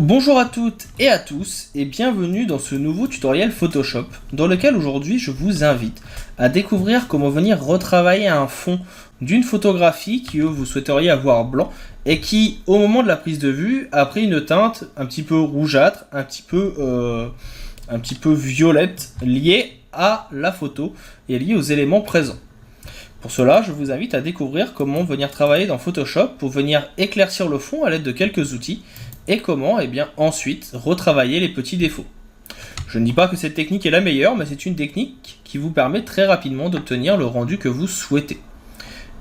Bonjour à toutes et à tous et bienvenue dans ce nouveau tutoriel Photoshop dans lequel aujourd'hui je vous invite à découvrir comment venir retravailler un fond d'une photographie que vous souhaiteriez avoir blanc et qui au moment de la prise de vue a pris une teinte un petit peu rougeâtre, un petit peu violette liée à la photo et liée aux éléments présents. Pour cela, je vous invite à découvrir comment venir travailler dans Photoshop pour venir éclaircir le fond à l'aide de quelques outils et comment ensuite retravailler les petits défauts. Je ne dis pas que cette technique est la meilleure, mais c'est une technique qui vous permet très rapidement d'obtenir le rendu que vous souhaitez.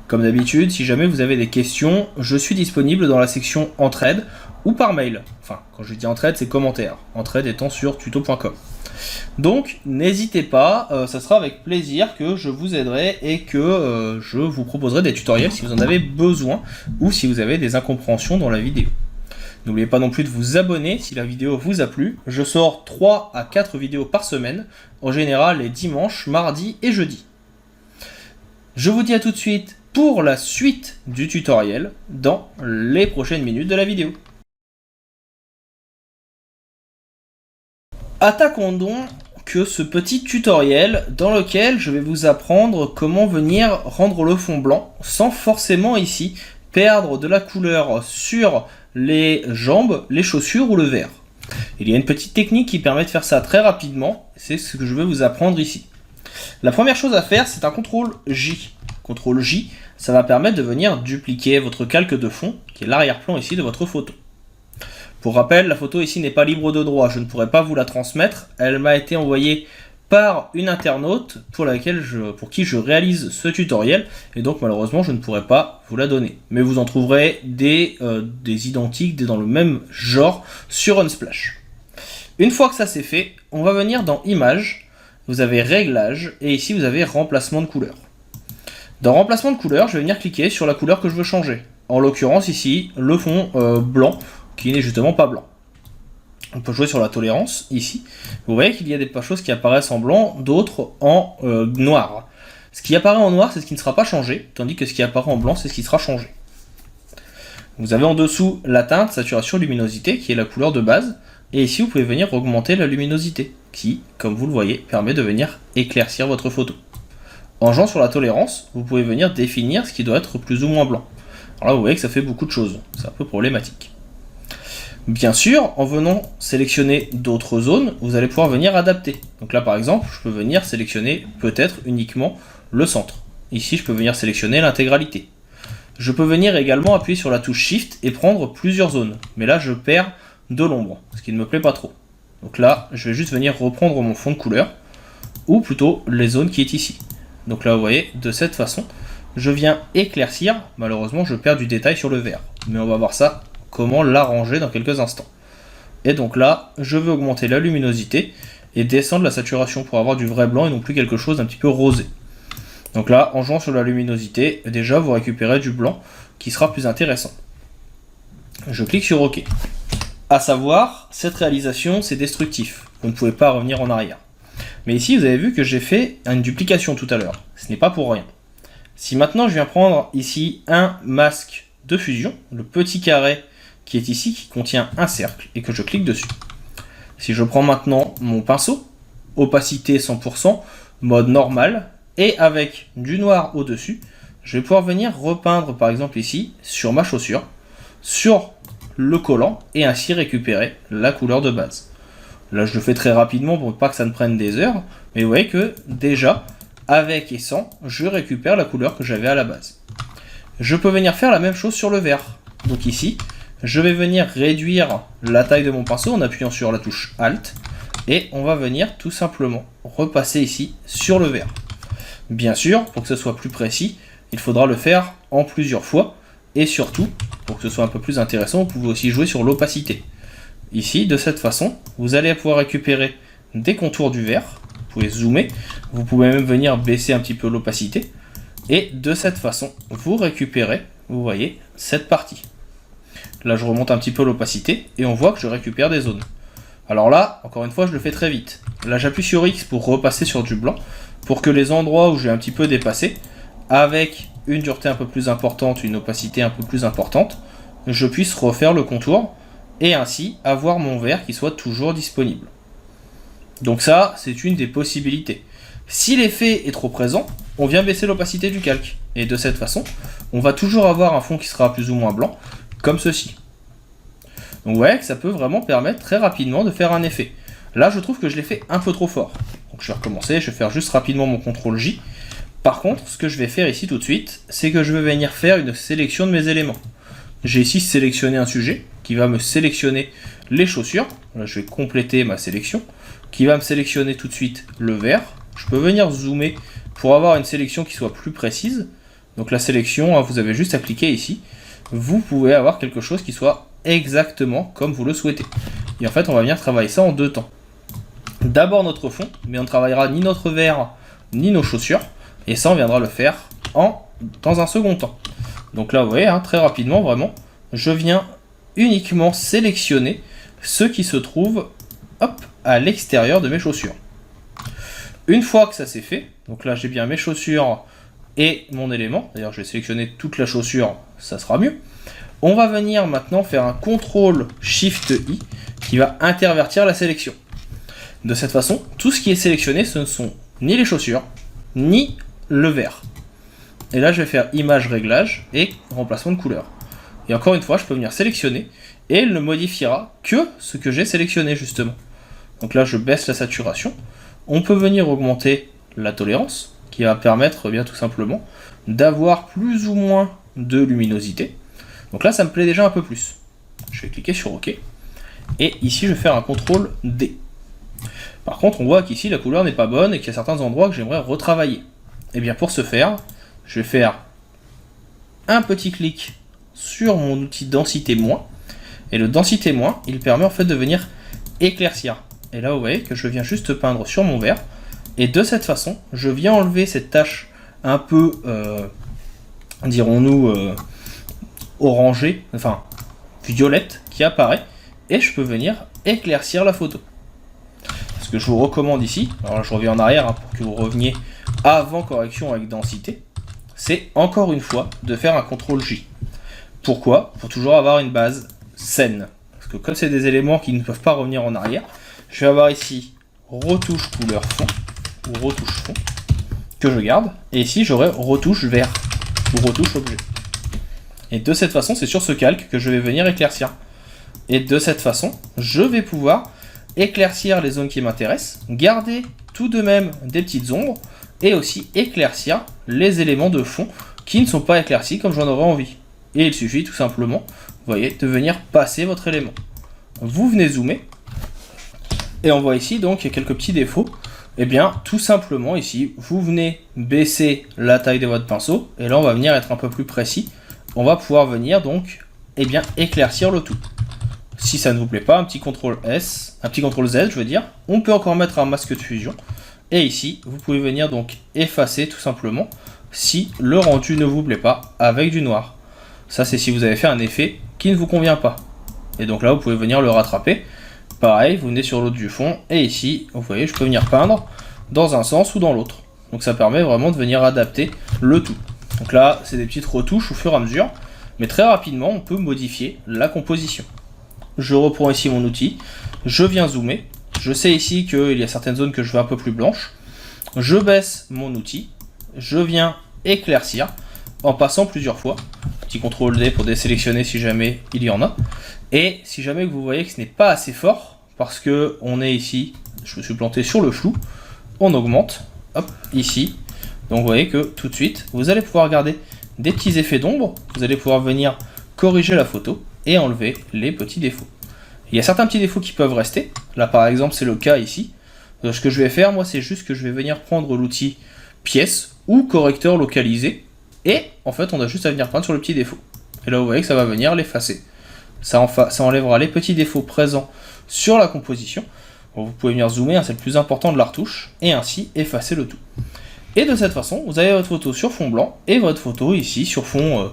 Comme d'habitude, si jamais vous avez des questions, je suis disponible dans la section Entraide ou par mail. Enfin, quand je dis Entraide, c'est commentaire. Entraide étant sur tuto.com. Donc, n'hésitez pas, ça sera avec plaisir que je vous aiderai et que je vous proposerai des tutoriels si vous en avez besoin ou si vous avez des incompréhensions dans la vidéo. N'oubliez pas non plus de vous abonner si la vidéo vous a plu. Je sors 3 à 4 vidéos par semaine, en général les dimanches, mardis et jeudis. Je vous dis à tout de suite pour la suite du tutoriel dans les prochaines minutes de la vidéo. Attaquons donc ce petit tutoriel dans lequel je vais vous apprendre comment venir rendre le fond blanc sans forcément ici perdre de la couleur sur les jambes, les chaussures ou le verre. Il y a une petite technique qui permet de faire ça très rapidement, c'est ce que je vais vous apprendre ici. La première chose à faire, c'est un CTRL J. CTRL J, ça va permettre de venir dupliquer votre calque de fond, qui est l'arrière-plan ici de votre photo. Pour rappel, la photo ici n'est pas libre de droit, je ne pourrais pas vous la transmettre, elle m'a été envoyée par une internaute pour qui je réalise ce tutoriel, et donc malheureusement je ne pourrai pas vous la donner. Mais vous en trouverez des identiques, dans le même genre sur Unsplash. Une fois que ça c'est fait, on va venir dans Images, vous avez Réglages, et ici vous avez Remplacement de couleur. Dans Remplacement de couleur, je vais venir cliquer sur la couleur que je veux changer. En l'occurrence ici, le fond blanc, qui n'est justement pas blanc. On peut jouer sur la tolérance, ici. Vous voyez qu'il y a des choses qui apparaissent en blanc, d'autres en noir. Ce qui apparaît en noir, c'est ce qui ne sera pas changé, tandis que ce qui apparaît en blanc, c'est ce qui sera changé. Vous avez en dessous la teinte, saturation, luminosité, qui est la couleur de base. Et ici, vous pouvez venir augmenter la luminosité, qui, comme vous le voyez, permet de venir éclaircir votre photo. En jouant sur la tolérance, vous pouvez venir définir ce qui doit être plus ou moins blanc. Alors là, vous voyez que ça fait beaucoup de choses. C'est un peu problématique. Bien sûr, en venant sélectionner d'autres zones, vous allez pouvoir venir adapter. Donc là, par exemple, je peux venir sélectionner peut-être uniquement le centre. Ici, je peux venir sélectionner l'intégralité. Je peux venir également appuyer sur la touche Shift et prendre plusieurs zones. Mais là, je perds de l'ombre, ce qui ne me plaît pas trop. Donc là, je vais juste venir reprendre mon fond de couleur, ou plutôt les zones qui est ici. Donc là, vous voyez, de cette façon, je viens éclaircir. Malheureusement, je perds du détail sur le vert. Mais on va voir ça comment l'arranger dans quelques instants. Et donc là, je vais augmenter la luminosité et descendre la saturation pour avoir du vrai blanc et non plus quelque chose d'un petit peu rosé. Donc là, en jouant sur la luminosité, déjà vous récupérez du blanc qui sera plus intéressant. Je clique sur OK. À savoir, cette réalisation, c'est destructif. Vous ne pouvez pas revenir en arrière. Mais ici, vous avez vu que j'ai fait une duplication tout à l'heure. Ce n'est pas pour rien. Si maintenant je viens prendre ici un masque de fusion, le petit carré qui est ici, qui contient un cercle, et que je clique dessus. Si je prends maintenant mon pinceau, opacité 100%, mode normal, et avec du noir au-dessus, je vais pouvoir venir repeindre par exemple ici, sur ma chaussure, sur le collant, et ainsi récupérer la couleur de base. Là je le fais très rapidement pour pas que ça ne prenne des heures, mais vous voyez que déjà, avec et sans, je récupère la couleur que j'avais à la base. Je peux venir faire la même chose sur le vert. Donc ici, je vais venir réduire la taille de mon pinceau en appuyant sur la touche Alt. Et on va venir tout simplement repasser ici sur le vert. Bien sûr, pour que ce soit plus précis, il faudra le faire en plusieurs fois. Et surtout, pour que ce soit un peu plus intéressant, vous pouvez aussi jouer sur l'opacité. Ici, de cette façon, vous allez pouvoir récupérer des contours du vert. Vous pouvez zoomer, vous pouvez même venir baisser un petit peu l'opacité. Et de cette façon, vous récupérez, vous voyez, cette partie. Là, je remonte un petit peu l'opacité et on voit que je récupère des zones. Alors là, encore une fois, je le fais très vite. Là, j'appuie sur X pour repasser sur du blanc, pour que les endroits où j'ai un petit peu dépassé, avec une dureté un peu plus importante, une opacité un peu plus importante, je puisse refaire le contour et ainsi avoir mon vert qui soit toujours disponible. Donc ça, c'est une des possibilités. Si l'effet est trop présent, on vient baisser l'opacité du calque. Et de cette façon, on va toujours avoir un fond qui sera plus ou moins blanc, comme ceci. Donc vous voyez que ça peut vraiment permettre très rapidement de faire un effet. Là, je trouve que je l'ai fait un peu trop fort. Donc je vais recommencer, je vais faire juste rapidement mon CTRL J. Par contre, ce que je vais faire ici tout de suite, c'est que je vais venir faire une sélection de mes éléments. J'ai ici sélectionné un sujet qui va me sélectionner les chaussures. Là, je vais compléter ma sélection, qui va me sélectionner tout de suite le vert. Je peux venir zoomer pour avoir une sélection qui soit plus précise. Donc la sélection, vous avez juste à cliquer ici. Vous pouvez avoir quelque chose qui soit exactement comme vous le souhaitez. Et en fait, on va venir travailler ça en deux temps. D'abord notre fond, mais on ne travaillera ni notre vert, ni nos chaussures. Et ça, on viendra le faire dans un second temps. Donc là, vous voyez, très rapidement, vraiment, je viens uniquement sélectionner ce qui se trouve à l'extérieur de mes chaussures. Une fois que ça c'est fait, donc là j'ai bien mes chaussures et mon élément, d'ailleurs je vais sélectionner toute la chaussure, ça sera mieux. On va venir maintenant faire un CTRL SHIFT I qui va intervertir la sélection. De cette façon, tout ce qui est sélectionné, ce ne sont ni les chaussures, ni le vert. Et là je vais faire image réglage et remplacement de couleur. Et encore une fois, je peux venir sélectionner et elle ne modifiera que ce que j'ai sélectionné justement. Donc là je baisse la saturation. On peut venir augmenter la tolérance, qui va permettre bien tout simplement d'avoir plus ou moins de luminosité. Donc là, ça me plaît déjà un peu plus. Je vais cliquer sur OK. Et ici, je vais faire un CTRL D. Par contre, on voit qu'ici, la couleur n'est pas bonne et qu'il y a certains endroits que j'aimerais retravailler. Et bien pour ce faire, je vais faire un petit clic sur mon outil densité moins. Et le densité moins, il permet en fait de venir éclaircir. Et là, vous voyez que je viens juste peindre sur mon vert. Et de cette façon, je viens enlever cette tache un peu, dirons-nous, orangée, enfin violette qui apparaît. Et je peux venir éclaircir la photo. Ce que je vous recommande ici, alors là, je reviens en arrière pour que vous reveniez avant correction avec densité, c'est encore une fois de faire un CTRL J. Pourquoi? Pour toujours avoir une base saine. Parce que comme c'est des éléments qui ne peuvent pas revenir en arrière, je vais avoir ici retouche couleur fond, ou retouche fond, que je garde, et ici j'aurai retouche vert, ou retouche objet. Et de cette façon, c'est sur ce calque que je vais venir éclaircir. Et de cette façon, je vais pouvoir éclaircir les zones qui m'intéressent, garder tout de même des petites ombres, et aussi éclaircir les éléments de fond qui ne sont pas éclaircis comme j'en aurais envie. Et il suffit tout simplement, vous voyez, de venir passer votre élément. Vous venez zoomer, et on voit ici donc il y a quelques petits défauts. Et bien tout simplement ici, vous venez baisser la taille de votre pinceau, et là on va venir être un peu plus précis. On va pouvoir venir donc éclaircir le tout. Si ça ne vous plaît pas, un petit CTRL S, un petit CTRL Z je veux dire, on peut encore mettre un masque de fusion. Et ici, vous pouvez venir donc effacer tout simplement si le rendu ne vous plaît pas avec du noir. Ça c'est si vous avez fait un effet qui ne vous convient pas. Et donc là vous pouvez venir le rattraper. Pareil, vous venez sur l'autre du fond, et ici, vous voyez, je peux venir peindre dans un sens ou dans l'autre. Donc ça permet vraiment de venir adapter le tout. Donc là, c'est des petites retouches au fur et à mesure, mais très rapidement, on peut modifier la composition. Je reprends ici mon outil, je viens zoomer, je sais ici qu'il y a certaines zones que je veux un peu plus blanches, je baisse mon outil, je viens éclaircir en passant plusieurs fois, petit CTRL D pour désélectionner si jamais il y en a, et si jamais vous voyez que ce n'est pas assez fort, parce que on est ici, je me suis planté sur le flou, on augmente, hop, ici, donc vous voyez que tout de suite, vous allez pouvoir garder des petits effets d'ombre, vous allez pouvoir venir corriger la photo et enlever les petits défauts. Il y a certains petits défauts qui peuvent rester, là par exemple c'est le cas ici. Ce que je vais faire moi c'est juste que je vais venir prendre l'outil pièce ou correcteur localisé, et en fait on a juste à venir peindre sur le petit défaut. Et là vous voyez que ça va venir l'effacer. Ça enlèvera les petits défauts présents sur la composition. Bon, vous pouvez venir zoomer, c'est le plus important de la retouche, et ainsi effacer le tout. Et de cette façon, vous avez votre photo sur fond blanc, et votre photo ici sur fond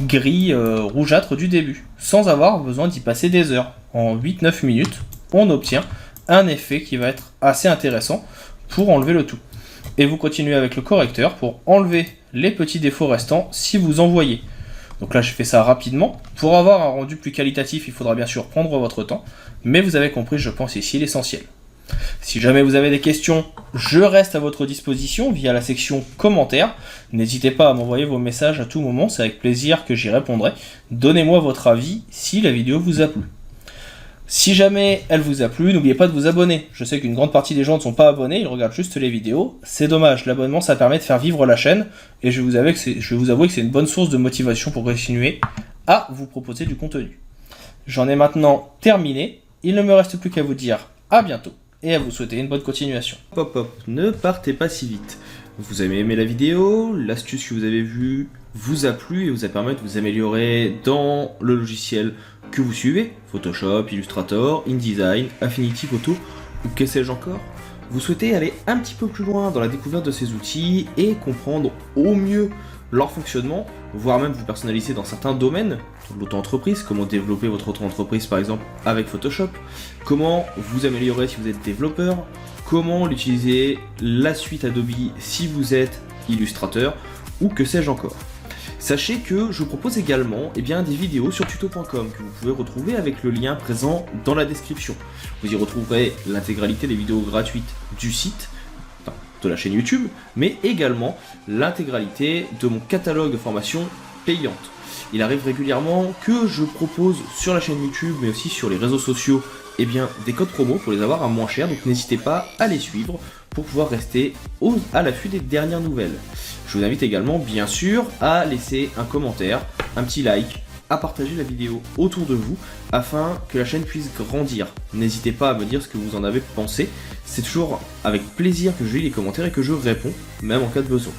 gris rougeâtre du début, sans avoir besoin d'y passer des heures. En 8-9 minutes, on obtient un effet qui va être assez intéressant pour enlever le tout. Et vous continuez avec le correcteur pour enlever les petits défauts restants si vous en voyez. Donc là j'ai fait ça rapidement. Pour avoir un rendu plus qualitatif, il faudra bien sûr prendre votre temps, mais vous avez compris, je pense ici l'essentiel. Si jamais vous avez des questions, je reste à votre disposition via la section commentaires. N'hésitez pas à m'envoyer vos messages à tout moment, c'est avec plaisir que j'y répondrai. Donnez-moi votre avis si la vidéo vous a plu. Si jamais elle vous a plu, n'oubliez pas de vous abonner. Je sais qu'une grande partie des gens ne sont pas abonnés, ils regardent juste les vidéos. C'est dommage, l'abonnement ça permet de faire vivre la chaîne et je vais vous avouer que c'est une bonne source de motivation pour continuer à vous proposer du contenu. J'en ai maintenant terminé, il ne me reste plus qu'à vous dire à bientôt et à vous souhaiter une bonne continuation. Hop hop, ne partez pas si vite. Vous avez aimé la vidéo, l'astuce que vous avez vue vous a plu et vous a permis de vous améliorer dans le logiciel que vous suivez, Photoshop, Illustrator, InDesign, Affinity Photo ou que sais-je encore. Vous souhaitez aller un petit peu plus loin dans la découverte de ces outils et comprendre au mieux leur fonctionnement, voire même vous personnaliser dans certains domaines, l'auto-entreprise, comment développer votre auto-entreprise par exemple avec Photoshop, comment vous améliorer si vous êtes développeur, comment l'utiliser la suite Adobe si vous êtes illustrateur ou que sais-je encore. Sachez que je propose également des vidéos sur tuto.com que vous pouvez retrouver avec le lien présent dans la description. Vous y retrouverez l'intégralité des vidéos gratuites du site, de la chaîne YouTube, mais également l'intégralité de mon catalogue de formations payantes. Il arrive régulièrement que je propose sur la chaîne YouTube, mais aussi sur les réseaux sociaux, des codes promo pour les avoir à moins cher, donc n'hésitez pas à les suivre pour pouvoir rester à l'affût des dernières nouvelles. Je vous invite également, bien sûr, à laisser un commentaire, un petit like, à partager la vidéo autour de vous, afin que la chaîne puisse grandir. N'hésitez pas à me dire ce que vous en avez pensé, c'est toujours avec plaisir que je lis les commentaires et que je réponds, même en cas de besoin.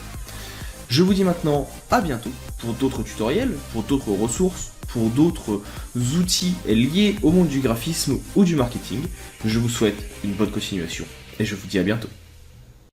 Je vous dis maintenant à bientôt pour d'autres tutoriels, pour d'autres ressources, pour d'autres outils liés au monde du graphisme ou du marketing. Je vous souhaite une bonne continuation et je vous dis à bientôt.